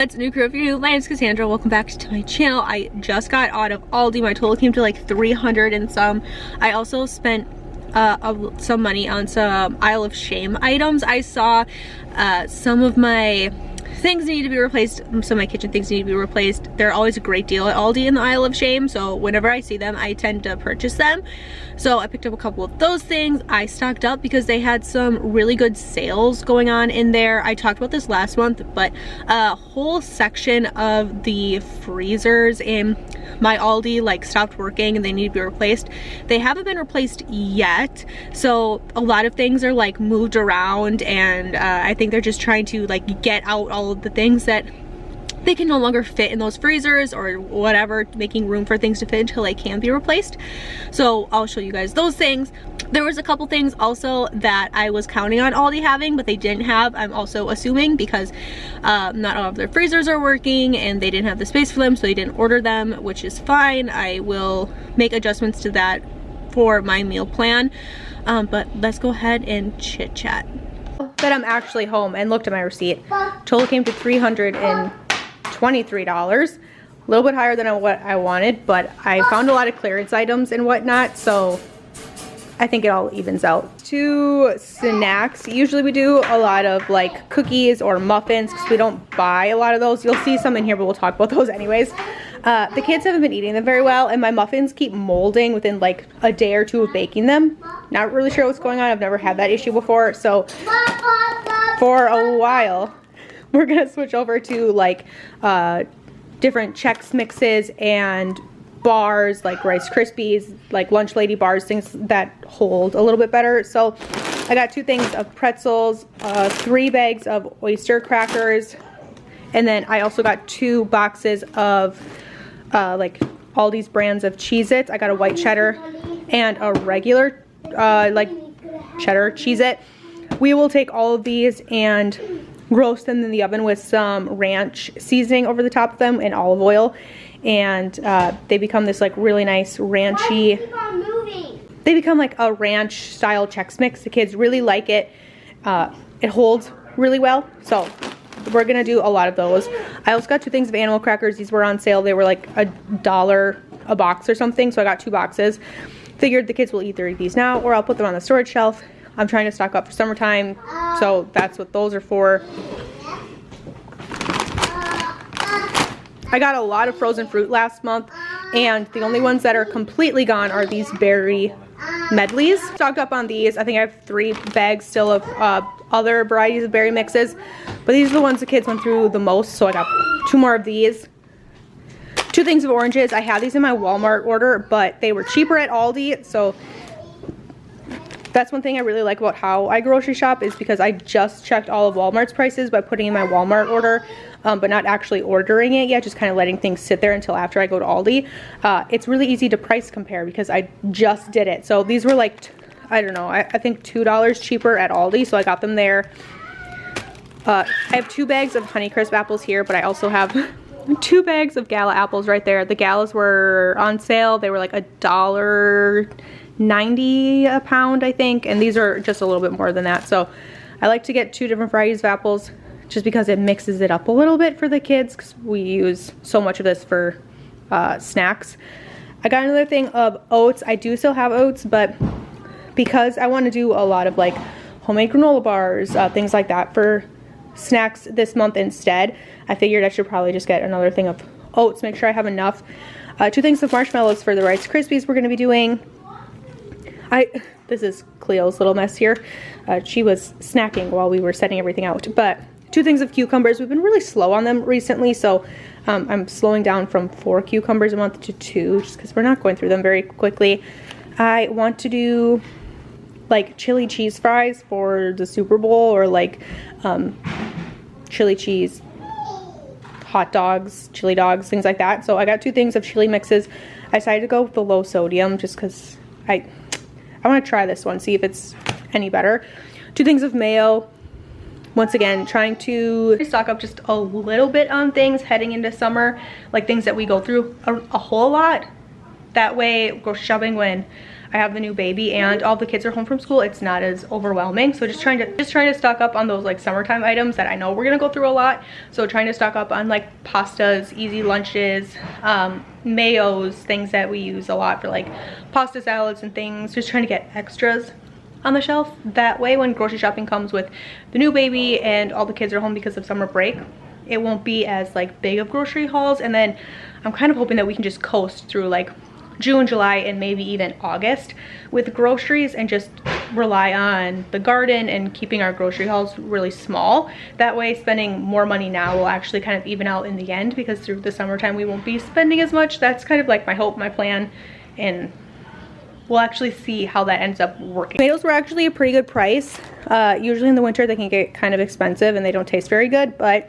That's new crew. If you're new, my name's Cassandra. Welcome back to my channel. I just got out of Aldi. My total came to like 300 and some. I also spent some money on some Isle of Shame items. I saw some of my things need to be replaced. Some of my kitchen things need to be replaced. They're always a great deal at Aldi in the Isle of Shame, so whenever I see them I tend to purchase them. So I picked up a couple of those things. I stocked up because they had some really good sales going on in there. I talked about this last month, but a whole section of the freezers in my Aldi like stopped working and they need to be replaced. They haven't been replaced yet, so a lot of things are like moved around, and I think they're just trying to like get out all of the things that they can no longer fit in those freezers or whatever, making room for things to fit until they can be replaced. So I'll show you guys those things. There was a couple things also that I was counting on Aldi having, but they didn't have. I'm also assuming because not all of their freezers are working and they didn't have the space for them, so they didn't order them, which is fine. I will make adjustments to that for my meal plan. But let's go ahead and chit chat. That I'm actually home and looked at my receipt. Total came to $323. A little bit higher than what I wanted, but I found a lot of clearance items and whatnot, so I think it all evens out. To snacks, usually we do a lot of like cookies or muffins because we don't buy a lot of those. You'll see some in here, but we'll talk about those anyways. The kids haven't been eating them very well, and my muffins keep molding within like a day or two of baking them. Not really sure what's going on. I've never had that issue before, so for a while we're gonna switch over to like different Chex mixes and bars like Rice Krispies, like Lunch Lady bars, things that hold a little bit better. So I got 2 things of pretzels, 3 bags of oyster crackers, and then I also got 2 boxes of like Aldi's brands of Cheez-Its. I got a white cheddar and a regular like cheddar Cheez-It. We will take all of these and roast them in the oven with some ranch seasoning over the top of them and olive oil, and they become this like really nice ranchy, they become like a ranch style Chex Mix. The kids really like it. It holds really well, so we're gonna do a lot of those. I also got 2 things of animal crackers. These were on sale. They were like $1 a box or something, so I got 2 boxes. Figured the kids will either eat these now or I'll put them on the storage shelf. I'm trying to stock up for summertime, so that's what those are for. I got a lot of frozen fruit last month, and the only ones that are completely gone are these berry medleys. Stocked up on these. I think I have 3 bags still of other varieties of berry mixes, but these are the ones the kids went through the most, so I got 2 more of these. 2 things of oranges. I had these in my Walmart order, but they were cheaper at Aldi, so that's one thing I really like about how I grocery shop, is because I just checked all of Walmart's prices by putting in my Walmart order, but not actually ordering it yet, just kind of letting things sit there until after I go to Aldi. It's really easy to price compare because I just did it. So these were like, I don't know, I think $2 cheaper at Aldi, so I got them there. I have 2 bags of Honeycrisp apples here, but I also have 2 bags of Gala apples right there. The Galas were on sale. They were like $1.90 a pound, I think, and these are just a little bit more than that. So I like to get 2 different varieties of apples just because it mixes it up a little bit for the kids, because we use so much of this for snacks. I got another thing of oats. I do still have oats, but because I want to do a lot of like homemade granola bars, things like that for snacks this month instead, I figured I should probably just get another thing of oats, make sure I have enough. 2 things of marshmallows for the Rice Krispies we're going to be doing. This is Cleo's little mess here. She was snacking while we were setting everything out. But 2 things of cucumbers. We've been really slow on them recently, so I'm slowing down from 4 cucumbers a month to 2, just because we're not going through them very quickly. I want to do like chili cheese fries for the Super Bowl, or like chili cheese hot dogs, chili dogs, things like that. So I got 2 things of chili mixes. I decided to go with the low sodium just because I want to try this one, see if it's any better. 2 things of mayo. Once again, trying to stock up just a little bit on things heading into summer, like things that we go through a whole lot. That way, go shopping when I have the new baby and all the kids are home from school, it's not as overwhelming. So just trying to stock up on those like summertime items that I know we're gonna go through a lot. So trying to stock up on like pastas, easy lunches, mayos, things that we use a lot for like pasta salads and things. Just trying to get extras on the shelf. That way when grocery shopping comes with the new baby and all the kids are home because of summer break, it won't be as like big of grocery hauls. And then I'm kind of hoping that we can just coast through like June, July, and maybe even August with groceries and just rely on the garden and keeping our grocery hauls really small. That way spending more money now will actually kind of even out in the end, because through the summertime we won't be spending as much. That's kind of like my hope, my plan, and we'll actually see how that ends up working. Tomatoes were actually a pretty good price. Usually in the winter they can get kind of expensive and they don't taste very good, but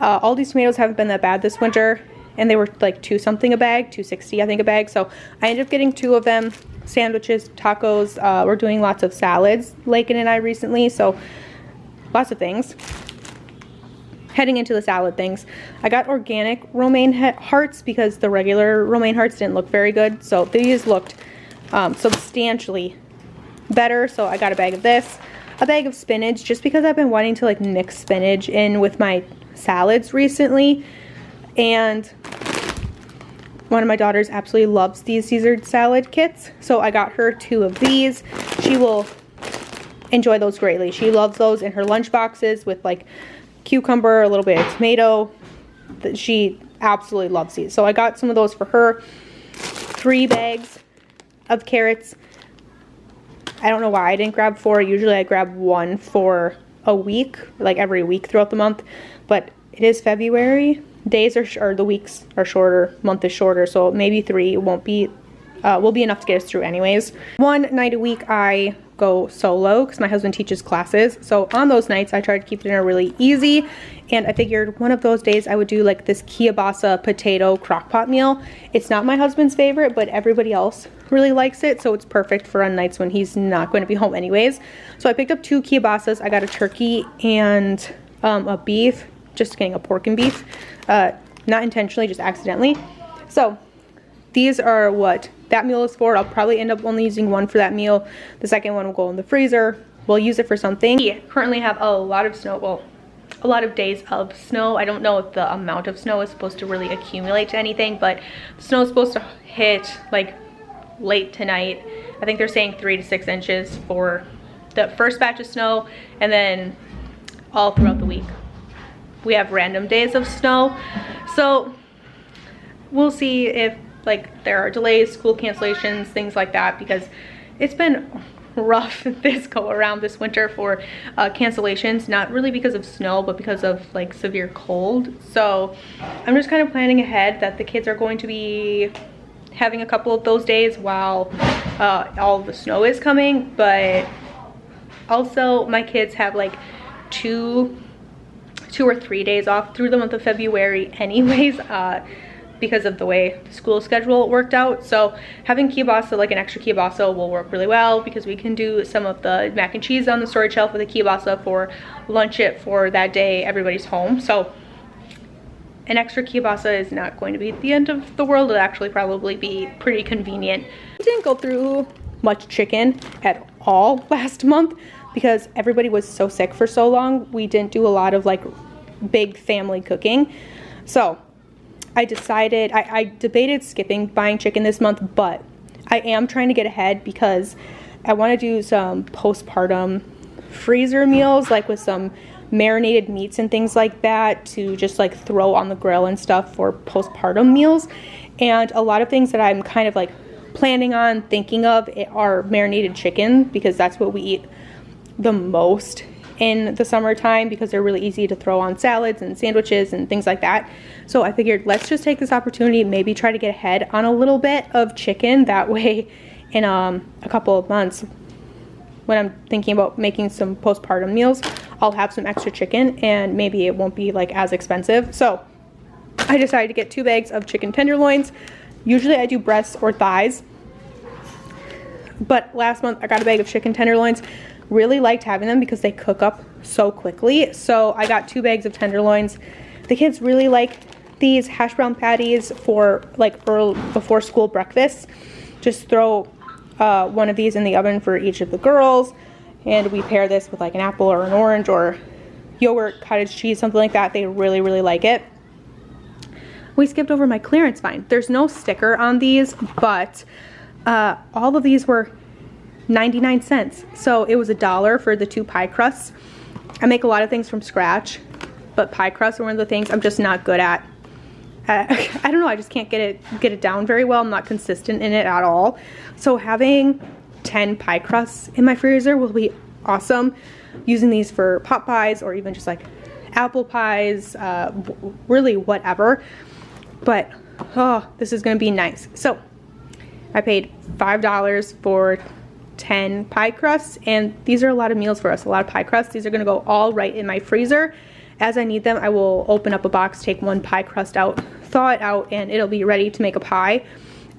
Aldi's tomatoes haven't been that bad this winter, and they were like $2 something a bag, $2.60 I think a bag. So I ended up getting 2 of them. Sandwiches, tacos, we're doing lots of salads, Lakin and I recently, so lots of things. Heading into the salad things, I got organic romaine hearts because the regular romaine hearts didn't look very good. So these looked substantially better, so I got a bag of this. A bag of spinach, just because I've been wanting to like mix spinach in with my salads recently, and one of my daughters absolutely loves these Caesar salad kits, so I got her 2 of these. She will enjoy those greatly. She loves those in her lunch boxes with like cucumber, a little bit of tomato. She absolutely loves these, so I got some of those for her. 3 bags of carrots. I don't know why I didn't grab 4. Usually I grab 1 for a week, like every week throughout the month, but it is February. Days are the weeks are shorter, month is shorter, so maybe 3 won't be will be enough to get us through anyways. 1 night a week I go solo because my husband teaches classes, so on those nights I try to keep dinner really easy, and I figured one of those days I would do like this kielbasa potato crock-pot meal. It's not my husband's favorite, but everybody else really likes it, so it's perfect for on nights when he's not going to be home anyways. So I picked up 2 kielbasas. I got a turkey and a beef, just getting a pork and beef, not intentionally, just accidentally. So these are what that meal is for. I'll probably end up only using 1 for that meal. The second one will go in the freezer. We'll use it for something. We currently have a lot of snow, well, a lot of days of snow. I don't know if the amount of snow is supposed to really accumulate to anything, but the snow is supposed to hit like late tonight. I think they're saying 3 to 6 inches for the first batch of snow, and then all throughout the week we have random days of snow. So we'll see if like there are delays, school cancellations, things like that, because it's been rough this go around this winter for cancellations, not really because of snow but because of like severe cold. So I'm just kind of planning ahead that the kids are going to be having a couple of those days while all the snow is coming, but also my kids have like 2 or 3 days off through the month of February anyways, because of the way the school schedule worked out. So having kielbasa, like an extra kielbasa, will work really well because we can do some of the mac and cheese on the storage shelf with a kielbasa for lunch it for that day everybody's home. So an extra kielbasa is not going to be the end of the world. It'll actually probably be pretty convenient. We didn't go through much chicken at all last month because everybody was so sick for so long. We didn't do a lot of like big family cooking. So I decided, I debated skipping buying chicken this month, but I am trying to get ahead because I want to do some postpartum freezer meals, like with some marinated meats and things like that to just like throw on the grill and stuff for postpartum meals. And a lot of things that I'm kind of like planning on thinking of are marinated chicken, because that's what we eat the most in the summertime because they're really easy to throw on salads and sandwiches and things like that. So I figured let's just take this opportunity, maybe try to get ahead on a little bit of chicken. That way in a couple of months when I'm thinking about making some postpartum meals, I'll have some extra chicken and maybe it won't be like as expensive. So I decided to get 2 bags of chicken tenderloins. Usually I do breasts or thighs, but last month I got a bag of chicken tenderloins. Really liked having them because they cook up so quickly. So I got 2 bags of tenderloins. The kids really like these hash brown patties for like early before school breakfast. Just throw one of these in the oven for each of the girls, and we pair this with like an apple or an orange or yogurt, cottage cheese, something like that. They really, really like it. We skipped over my clearance find. There's no sticker on these, but all of these were 99 cents. So it was $1 for the 2 pie crusts. I make a lot of things from scratch, but pie crusts are one of the things I'm just not good at. I don't know, I just can't get it down very well. I'm not consistent in it at all. So having 10 pie crusts in my freezer will be awesome. Using these for pot pies or even just like apple pies, really whatever. But oh, this is gonna be nice. So I paid $5 for 10 pie crusts, and these are a lot of meals for us, a lot of pie crusts. These are gonna go all right in my freezer. As I need them, I will open up a box, take 1 pie crust out, thaw it out, and it'll be ready to make a pie.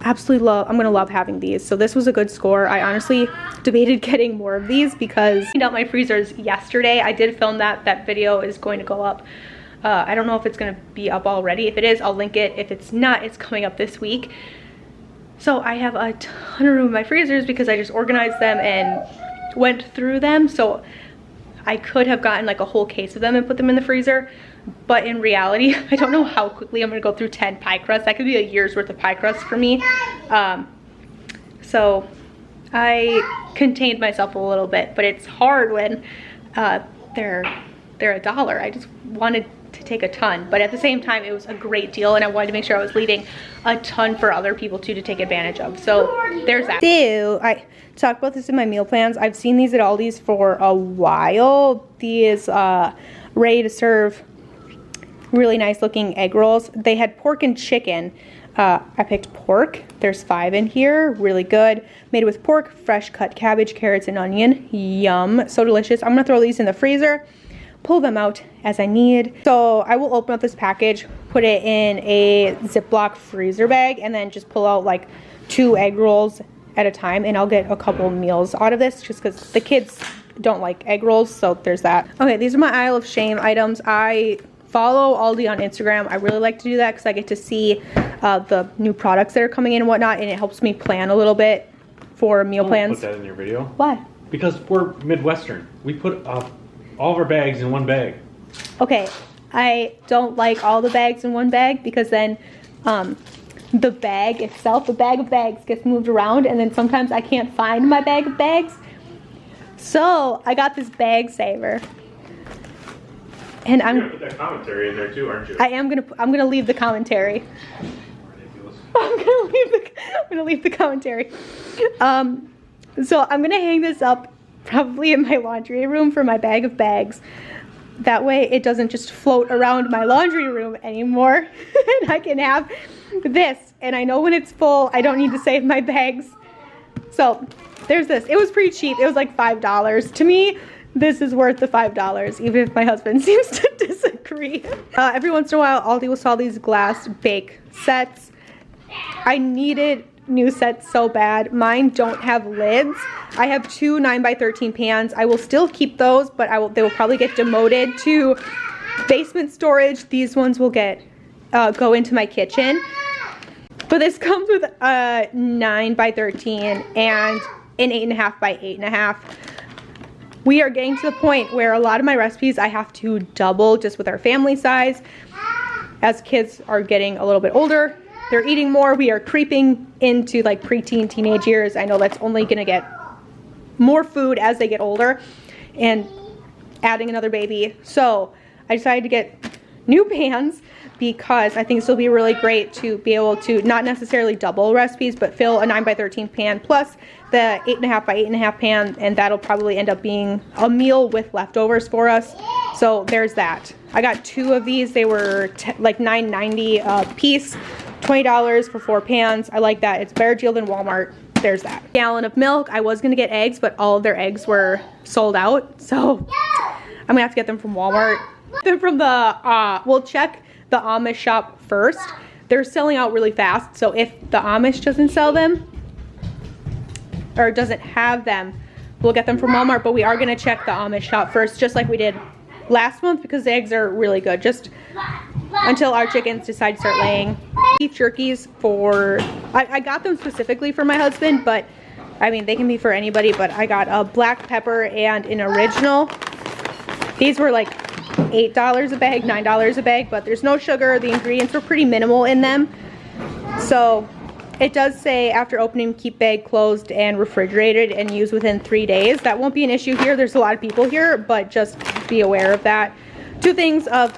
Absolutely love, I'm gonna love having these. So this was a good score. I honestly debated getting more of these because I cleaned out my freezers yesterday. I did film that. That video is going to go up. I don't know if it's gonna be up already. If it is, I'll link it. If it's not, it's coming up this week. So I have a ton of room in my freezers because I just organized them and went through them. So I could have gotten like a whole case of them and put them in the freezer. But in reality, I don't know how quickly I'm gonna go through 10 pie crusts. That could be a year's worth of pie crusts for me. So I contained myself a little bit, but it's hard when they're $1. I just wanted to take a ton, but at the same time it was a great deal, and I wanted to make sure I was leaving a ton for other people too to take advantage of. So there's that. So I talked about this in my meal plans. I've seen these at Aldi's for a while. These ready to serve, really nice looking egg rolls. They had pork and chicken. I picked pork. There's 5 in here, really good. Made with pork, fresh cut cabbage, carrots, and onion. Yum, so delicious. I'm gonna throw these in the freezer, pull them out as I need. So I will open up this package, put it in a Ziploc freezer bag, and then just pull out like 2 egg rolls at a time, and I'll get a couple meals out of this just because the kids don't like egg rolls, so there's that. Okay, these are my Isle of Shame items. I follow Aldi on Instagram. I really like to do that because I get to see the new products that are coming in and whatnot, and it helps me plan a little bit for meal plans. Put that in your video. Why? Because we're Midwestern. We put all of our bags in one bag. Okay, I don't like all the bags in one bag because then the bag itself, the bag of bags gets moved around, and then sometimes I can't find my bag of bags. So I got this bag saver. And I'm gonna put that commentary in there too, aren't you? I'm gonna leave the commentary. Ridiculous. I'm gonna leave the commentary. So I'm gonna hang this up probably in my laundry room for my bag of bags. That way it doesn't just float around my laundry room anymore. And I can have this. And I know when it's full, I don't need to save my bags. So there's this. It was pretty cheap. It was like $5. To me, this is worth the $5, even if my husband seems to disagree. Every once in a while, Aldi will sell these glass bake sets. I needed new sets so bad. Mine don't have lids. I have 2 9x13 pans. I will still keep those, but they will probably get demoted to basement storage. These ones will go into my kitchen. But this comes with a 9x13 and an 8.5x8.5. We are getting to the point where a lot of my recipes I have to double just with our family size. As kids are getting a little bit older, they're eating more. We are creeping into like preteen, teenage years. I know that's only gonna get more food as they get older, and adding another baby. So I decided to get new pans because I think this will be really great to be able to not necessarily double recipes, but fill a 9x13 pan plus the 8.5x8.5 pan, and that'll probably end up being a meal with leftovers for us. So there's that. I got 2 of these. They were like $9.90 a piece, $20 for 4 pans. I like that. It's better deal than Walmart. There's that. Gallon of milk. I was gonna get eggs, but all of their eggs were sold out. So I'm gonna have to get them from Walmart. Then from the, we'll check the Amish shop first. They're selling out really fast. So if the Amish doesn't sell them, or doesn't have them, we'll get them from Walmart, but we are gonna check the Amish shop first, just like we did last month, because the eggs are really good, just until our chickens decide to start laying. Beef jerkies for, I got them specifically for my husband, but I mean, they can be for anybody, but I got a black pepper and an original. These were like $8 a bag, $9 a bag, but there's no sugar. The ingredients were pretty minimal in them. So it does say after opening, keep bag closed and refrigerated and use within 3 days. That won't be an issue here. There's a lot of people here, but just be aware of that. 2 things of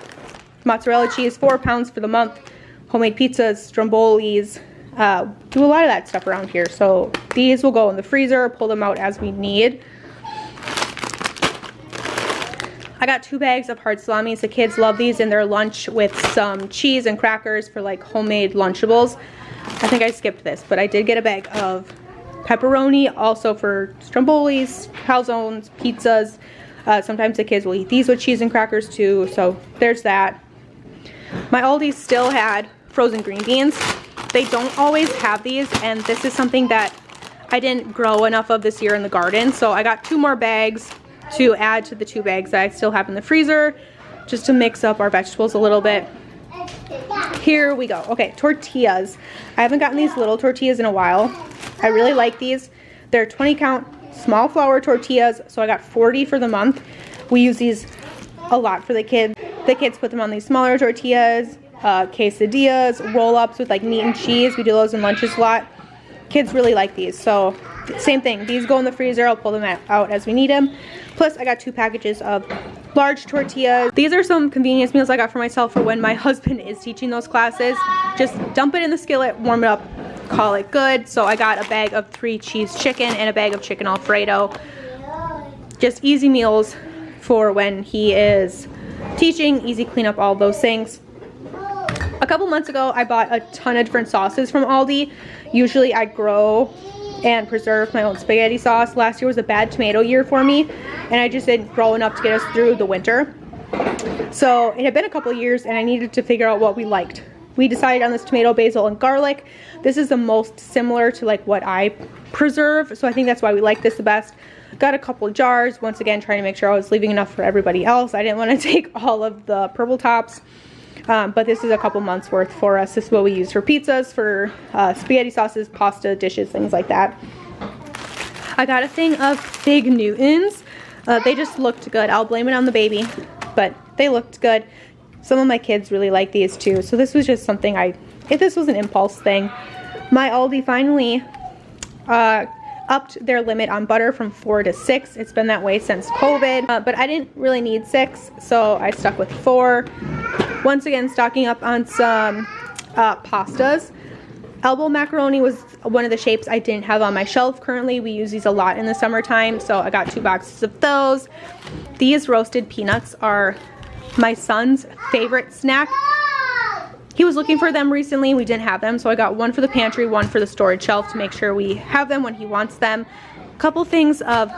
mozzarella cheese, 4 pounds for the month. Homemade pizzas, strombolis, do a lot of that stuff around here. So these will go in the freezer, pull them out as we need. I got 2 bags of hard salamis. The kids love these in their lunch with some cheese and crackers for like homemade Lunchables. I think I skipped this, but I did get a bag of pepperoni, also for strombolis, calzones, pizzas. Sometimes the kids will eat these with cheese and crackers too, so there's that. My Aldi still had frozen green beans. They don't always have these, and this is something that I didn't grow enough of this year in the garden, so I got 2 more bags to add to the 2 bags that I still have in the freezer, just to mix up our vegetables a little bit. Here we go. Okay, tortillas. I haven't gotten these little tortillas in a while. I really like these. They're 20 count small flour tortillas, so I got 40 for the month. We use these a lot for the kids. The kids put them on these smaller tortillas, quesadillas, roll-ups with like meat and cheese. We do those in lunches a lot. Kids really like these, so same thing. These go in the freezer. I'll pull them out as we need them. Plus, I got 2 packages of large tortillas. These are some convenience meals I got for myself for when my husband is teaching those classes. Just dump it in the skillet, warm it up, call it good. So I got a bag of 3 cheese chicken and a bag of chicken Alfredo. Just easy meals for when he is teaching, easy cleanup, all those things. A couple months ago, I bought a ton of different sauces from Aldi. Usually I grow and preserve my own spaghetti sauce. Last year was a bad tomato year for me, and I just didn't grow enough to get us through the winter. So it had been a couple of years, and I needed to figure out what we liked. We decided on this tomato, basil, and garlic. This is the most similar to like what I preserve, so I think that's why we like this the best. Got a couple of jars, once again trying to make sure I was leaving enough for everybody else. I didn't want to take all of the purple tops. But this is a couple months worth for us. This is what we use for pizzas, for spaghetti sauces, pasta dishes, things like that. I got a thing of Fig Newtons. They just looked good. I'll blame it on the baby, but they looked good. Some of my kids really like these too. So this was just something if this was an impulse thing. My Aldi finally upped their limit on butter from 4 to 6. It's been that way since COVID, but I didn't really need 6, so I stuck with 4. Once again, stocking up on some pastas. Elbow macaroni was one of the shapes I didn't have on my shelf currently. We use these a lot in the summertime, so I got 2 boxes of those. These roasted peanuts are my son's favorite snack. He was looking for them recently. We didn't have them, so I got 1 for the pantry, 1 for the storage shelf to make sure we have them when he wants them. A couple things of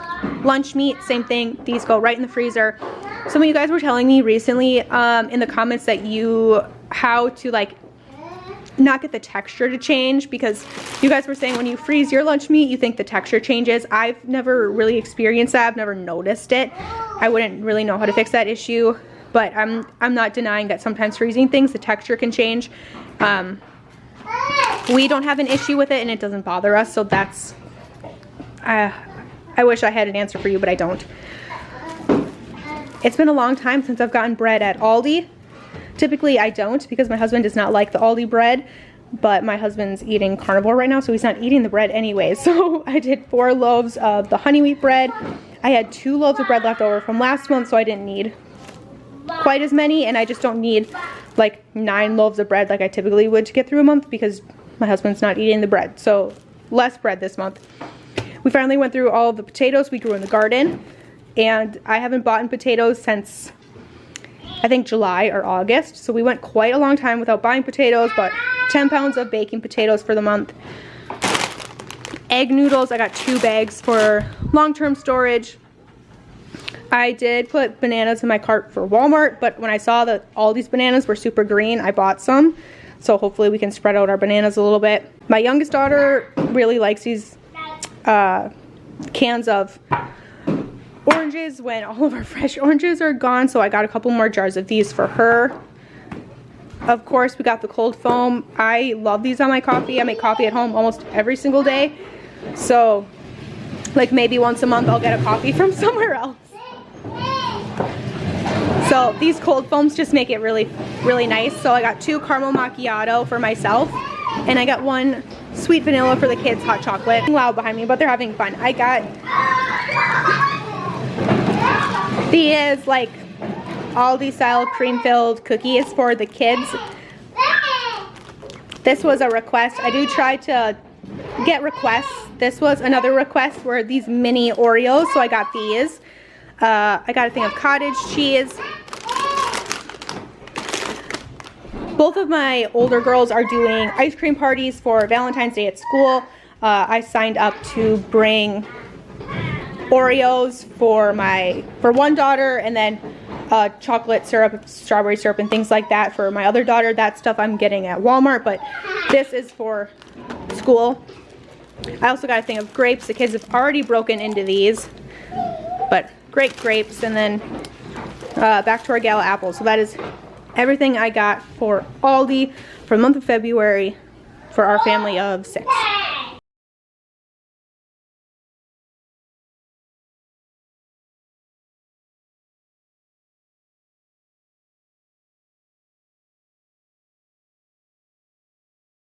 lunch meat, same thing. These go right in the freezer. Some of you guys were telling me recently in the comments that how to like not get the texture to change, because you guys were saying when you freeze your lunch meat, you think the texture changes. I've never really experienced that. I've never noticed it. I wouldn't really know how to fix that issue, but I'm not denying that sometimes freezing things, the texture can change. We don't have an issue with it, and it doesn't bother us, so that's, I wish I had an answer for you, but I don't. It's been a long time since I've gotten bread at Aldi. Typically I don't, because my husband does not like the Aldi bread, but my husband's eating carnivore right now, so he's not eating the bread anyway. So I did 4 loaves of the honey wheat bread. I had 2 loaves of bread left over from last month, so I didn't need quite as many, and I just don't need like 9 loaves of bread like I typically would to get through a month, because my husband's not eating the bread. So less bread this month. We finally went through all of the potatoes we grew in the garden, and I haven't bought potatoes since I think July or August, so we went quite a long time without buying potatoes, but 10 pounds of baking potatoes for the month. Egg noodles, I got 2 bags for long-term storage. I did put bananas in my cart for Walmart, but when I saw that all these bananas were super green, I bought some. So hopefully we can spread out our bananas a little bit. My youngest daughter really likes these cans of oranges when all of our fresh oranges are gone, so I got a couple more jars of these for her. Of course, we got the cold foam. I love these on my coffee. I make coffee at home almost every single day, so like maybe once a month I'll get a coffee from somewhere else. So these cold foams just make it really, really nice. So I got 2 caramel macchiato for myself, and I got 1 sweet vanilla for the kids, hot chocolate. Loud behind me, but they're having fun. I got these like Aldi style cream filled cookies for the kids. This was a request. I do try to get requests. This was another request, were these mini Oreos, so I got these. I got a thing of cottage cheese. Both of my older girls are doing ice cream parties for Valentine's Day at school. I signed up to bring Oreos for one daughter, and then chocolate syrup, strawberry syrup, and things like that for my other daughter. That stuff I'm getting at Walmart, but this is for school. I also got a thing of grapes. The kids have already broken into these, but great grapes, and then back to our gala apples. So that is everything I got for Aldi for the month of February for our family of 6.